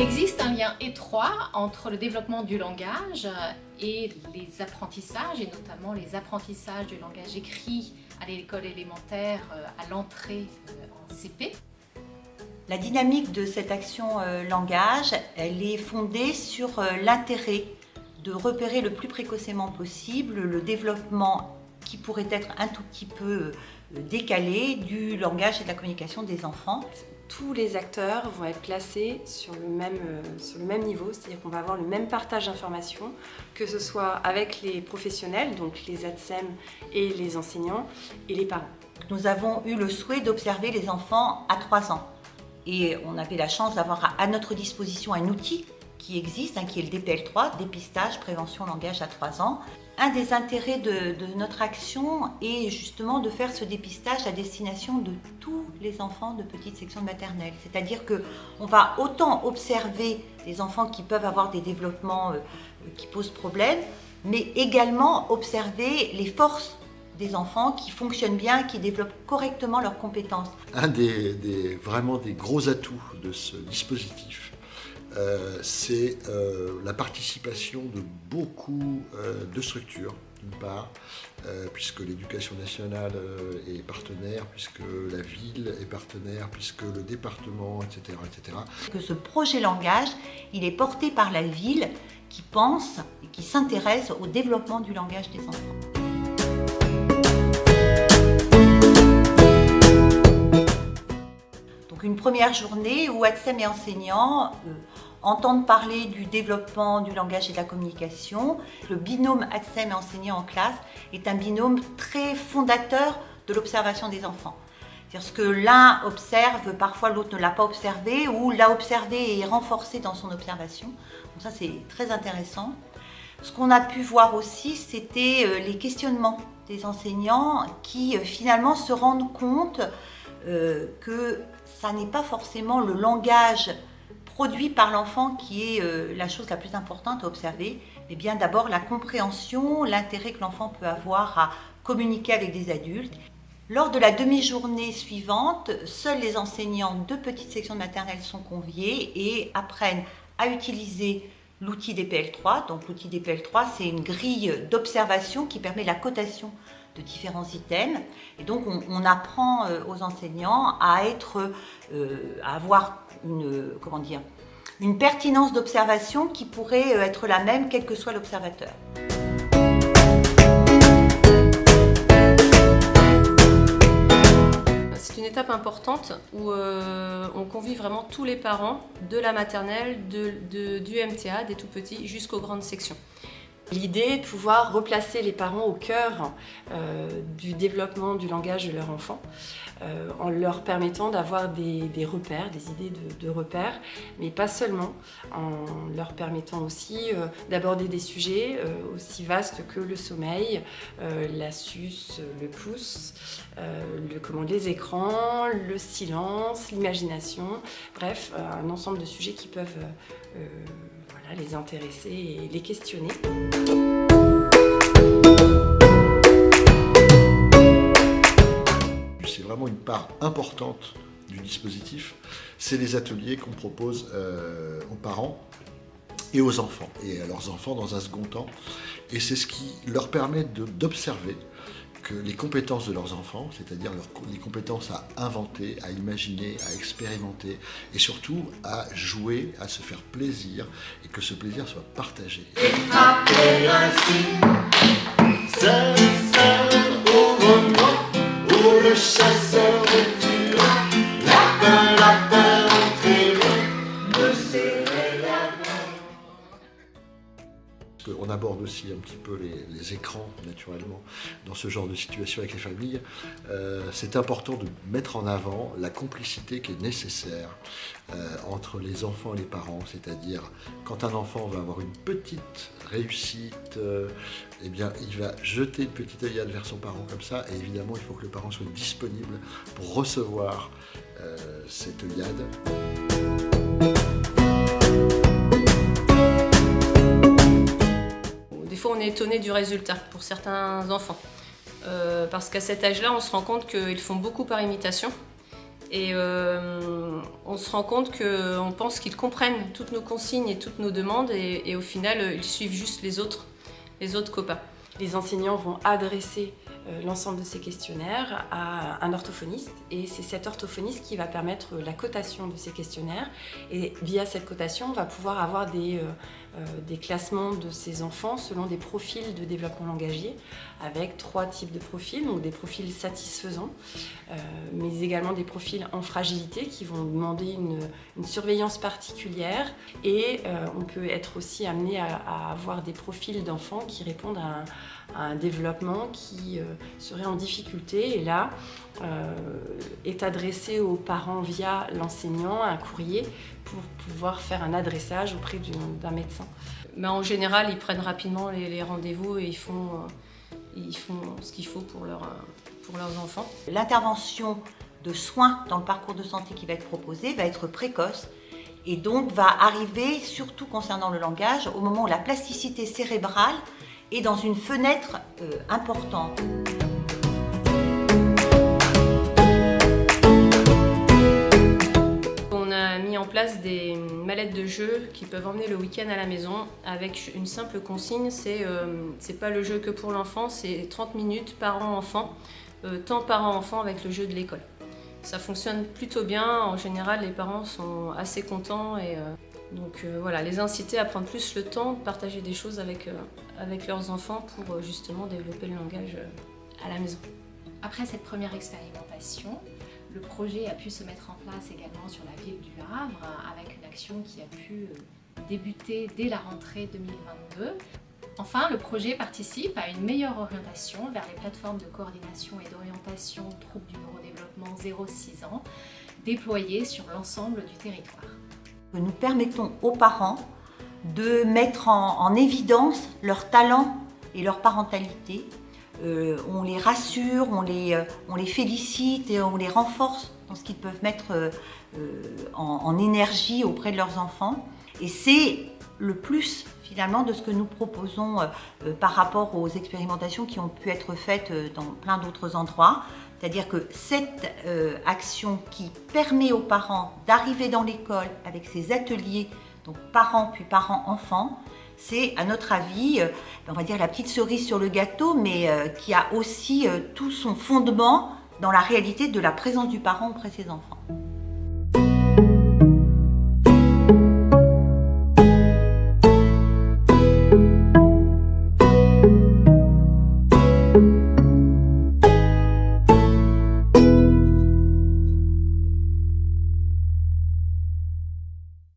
existe un lien étroit entre le développement du langage et les apprentissages, et notamment les apprentissages du langage écrit à l'école élémentaire à l'entrée en CP. La dynamique de cette action langage, elle est fondée sur l'intérêt de repérer le plus précocement possible le développement qui pourrait être un tout petit peu décalé du langage et de la communication des enfants. Tous les acteurs vont être placés sur le même niveau, c'est-à-dire qu'on va avoir le même partage d'informations, que ce soit avec les professionnels, donc les ATSEM et les enseignants, et les parents. Nous avons eu le souhait d'observer les enfants à 3 ans. Et on avait la chance d'avoir à notre disposition un outil qui existe, qui est le DPL3, dépistage, prévention, langage à 3 ans. Un des intérêts de notre action est justement de faire ce dépistage à destination de tous les enfants de petite section de maternelle. C'est-à-dire qu'on va autant observer les enfants qui peuvent avoir des développements qui posent problème, mais également observer les forces des enfants qui fonctionnent bien, qui développent correctement leurs compétences. Un vraiment des gros atouts de ce dispositif, c'est la participation de beaucoup de structures, d'une part, puisque l'éducation nationale est partenaire, puisque la ville est partenaire, puisque le département, etc., etc. Que ce projet langage, il est porté par la ville qui pense et qui s'intéresse au développement du langage des enfants. Donc une première journée où ATSEM et enseignants entendent parler du développement du langage et de la communication. Le binôme ATSEM et enseignants en classe est un binôme très fondateur de l'observation des enfants. C'est-à-dire ce que l'un observe, parfois l'autre ne l'a pas observé, ou l'a observé et est renforcé dans son observation. Donc ça c'est très intéressant. Ce qu'on a pu voir aussi, c'était les questionnements des enseignants qui finalement se rendent compte que ça n'est pas forcément le langage produit par l'enfant qui est la chose la plus importante à observer, mais bien d'abord la compréhension, l'intérêt que l'enfant peut avoir à communiquer avec des adultes. Lors de la demi-journée suivante, seuls les enseignants de petite section de maternelle sont conviés et apprennent à utiliser l'outil DPL3. Donc l'outil DPL3, c'est une grille d'observation qui permet la cotation de différents items. Et donc on apprend aux enseignants à avoir une pertinence d'observation qui pourrait être la même quel que soit l'observateur. C'est une étape importante où on convie vraiment tous les parents de la maternelle, du MTA, des tout petits, jusqu'aux grandes sections. L'idée est de pouvoir replacer les parents au cœur du développement du langage de leur enfant, en leur permettant d'avoir des repères, des idées de repères, mais pas seulement, en leur permettant aussi d'aborder des sujets aussi vastes que le sommeil, la suce, le pouce, les écrans, le silence, l'imagination, bref, un ensemble de sujets qui peuvent les intéresser et les questionner. C'est vraiment une part importante du dispositif, c'est les ateliers qu'on propose aux parents et aux enfants, et à leurs enfants dans un second temps. Et c'est ce qui leur permet d'observer que les compétences de leurs enfants, c'est-à-dire les compétences à inventer, à imaginer, à expérimenter, et surtout à jouer, à se faire plaisir, et que ce plaisir soit partagé. Après ainsi, seul au moment où le chasseur est tué, lapin entraîné, me serrait la main. On aborde aussi un petit peu les écrans, naturellement, dans ce genre de situation avec les familles. C'est important de mettre en avant la complicité qui est nécessaire entre les enfants et les parents, c'est-à-dire quand un enfant va avoir une petite réussite, eh bien, il va jeter une petite œillade vers son parent comme ça, et évidemment il faut que le parent soit disponible pour recevoir cette œillade. Des fois, on est étonné du résultat pour certains enfants. Parce qu'à cet âge-là, on se rend compte qu'ils font beaucoup par imitation Et on se rend compte qu'on pense qu'ils comprennent toutes nos consignes et toutes nos demandes et au final, ils suivent juste les autres copains. Les enseignants vont adresser l'ensemble de ces questionnaires à un orthophoniste et c'est cet orthophoniste qui va permettre la cotation de ces questionnaires et via cette cotation on va pouvoir avoir des classements de ces enfants selon des profils de développement langagier avec 3 types de profils, donc des profils satisfaisants mais également des profils en fragilité qui vont demander une surveillance particulière et on peut être aussi amené à avoir des profils d'enfants qui répondent à un développement qui serait en difficulté et là est adressé aux parents via l'enseignant un courrier pour pouvoir faire un adressage auprès d'un médecin. Mais en général, ils prennent rapidement les rendez-vous et ils font ce qu'il faut pour leurs enfants. L'intervention de soins dans le parcours de santé qui va être proposé va être précoce et donc va arriver, surtout concernant le langage, au moment où la plasticité cérébrale est dans une fenêtre importante. On a mis en place des mallettes de jeu qui peuvent emmener le week-end à la maison avec une simple consigne, c'est pas le jeu que pour l'enfant, c'est 30 minutes parent-enfant, temps parent-enfant avec le jeu de l'école. Ça fonctionne plutôt bien, en général les parents sont assez contents et donc voilà, les inciter à prendre plus le temps de partager des choses avec leurs enfants pour justement développer le langage à la maison. Après cette première expérimentation, le projet a pu se mettre en place également sur la ville du Havre avec une action qui a pu débuter dès la rentrée 2022. Enfin, le projet participe à une meilleure orientation vers les plateformes de coordination et d'orientation troubles du neurodéveloppement 0-6 ans déployées sur l'ensemble du territoire. Nous permettons aux parents de mettre en évidence leur talent et leur parentalité. On les rassure, on les félicite et on les renforce dans ce qu'ils peuvent mettre en énergie auprès de leurs enfants. Et c'est le plus finalement de ce que nous proposons par rapport aux expérimentations qui ont pu être faites dans plein d'autres endroits. C'est-à-dire que cette action qui permet aux parents d'arriver dans l'école avec ces ateliers, donc parents puis parents-enfants, c'est à notre avis, on va dire la petite cerise sur le gâteau, mais qui a aussi tout son fondement dans la réalité de la présence du parent auprès de ses enfants.